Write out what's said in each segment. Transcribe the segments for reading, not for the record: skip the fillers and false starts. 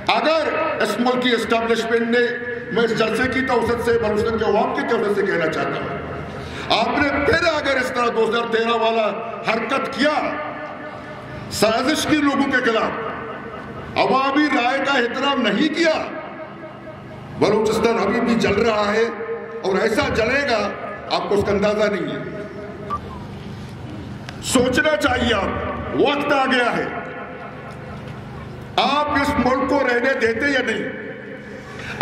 اگر اس ملک کی اسٹیبلشمنٹ نے، میں اس جلسے کی توسط سے بلوچستان کے عوام کی توسط سے کہنا چاہتا ہوں، آپ نے پھر اگر اس طرح 2013 والا حرکت کیا، سازش کی لوگوں کے خلاف، عوامی رائے کا احترام نہیں کیا، بلوچستان ابھی بھی جل رہا ہے اور ایسا جلے گا آپ کو اس کا اندازہ نہیں ہے۔ سوچنا چاہیے، آپ وقت آ گیا ہے، آپ اس ملک کو رہنے دیتے یا نہیں؟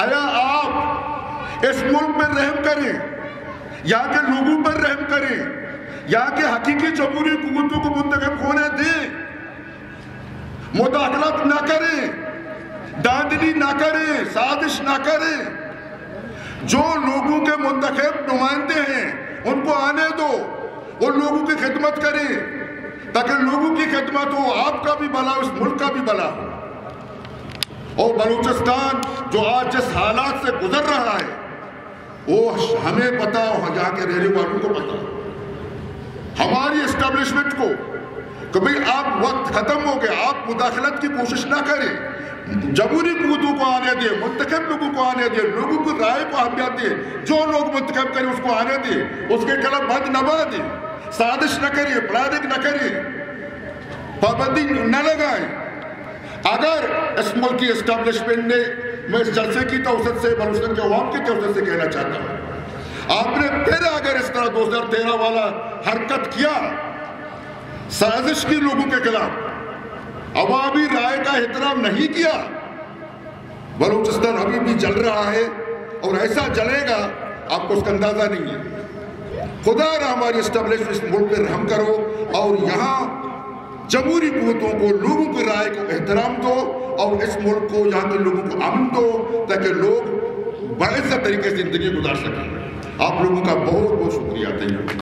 آیا آپ اس ملک پر رحم کریں، یا کہ لوگوں پر رحم کریں، یا کہ حقیقی جمہوری قوتوں کو منتخب ہونے دیں، مداخلت نہ کریں، داندلی نہ کریں، سازش نہ کریں؟ جو لوگوں کے منتخب نمائندے ہیں ان کو آنے دو، ان لوگوں کی خدمت کریں تاکہ لوگوں کی خدمت ہو، آپ کا بھی بھلا، اس ملک کا بھی بھلا ہو۔ اور بلوچستان جو آج جس حالات سے گزر رہا ہے وہ ہمیں پتا، اور جہاں کے رہنے والوں کو پتا، ہماری اسٹیبلشمنٹ کو کہ بھئی آپ وقت ختم ہو گیا، آپ مداخلت کی کوشش نہ کریں، جمہوری قوتوں کو آنے دیں، منتخب لوگوں کو آنے دیں، لوگوں کی رائے کو اہمیت دیں، جو لوگ منتخب کریں اس کو آنے دیں، اس کے خلاف بند نہ باندھیں، سازش نہ کریں، پلاننگ نہ کریں، پابندی نہ لگائیں۔ اگر اس ملک کی اسٹیبلشمنٹ نے، میں اس جلسے کی توسط سے بلوچستان کے عوام کی توسط سے کہنا چاہتا ہوں، آپ نے پھر اگر اس طرح 2013 والا حرکت کیا، سازش کی لوگوں کے خلاف، عوامی رائے کا احترام نہیں کیا، بلوچستان ابھی بھی جل رہا ہے اور ایسا جلے گا آپ کو اس کا اندازہ نہیں ہے۔ خدا را ہماری اسٹیبلشمنٹ اس ملک پر رحم کرو اور یہاں جمہوری قوتوں کو، لوگوں کی رائے کو احترام دو اور اس ملک کو، یہاں کے لوگوں کو امن دو تاکہ لوگ باعزت طریقے سے زندگی گزار سکیں۔ آپ لوگوں کا بہت بہت شکریہ۔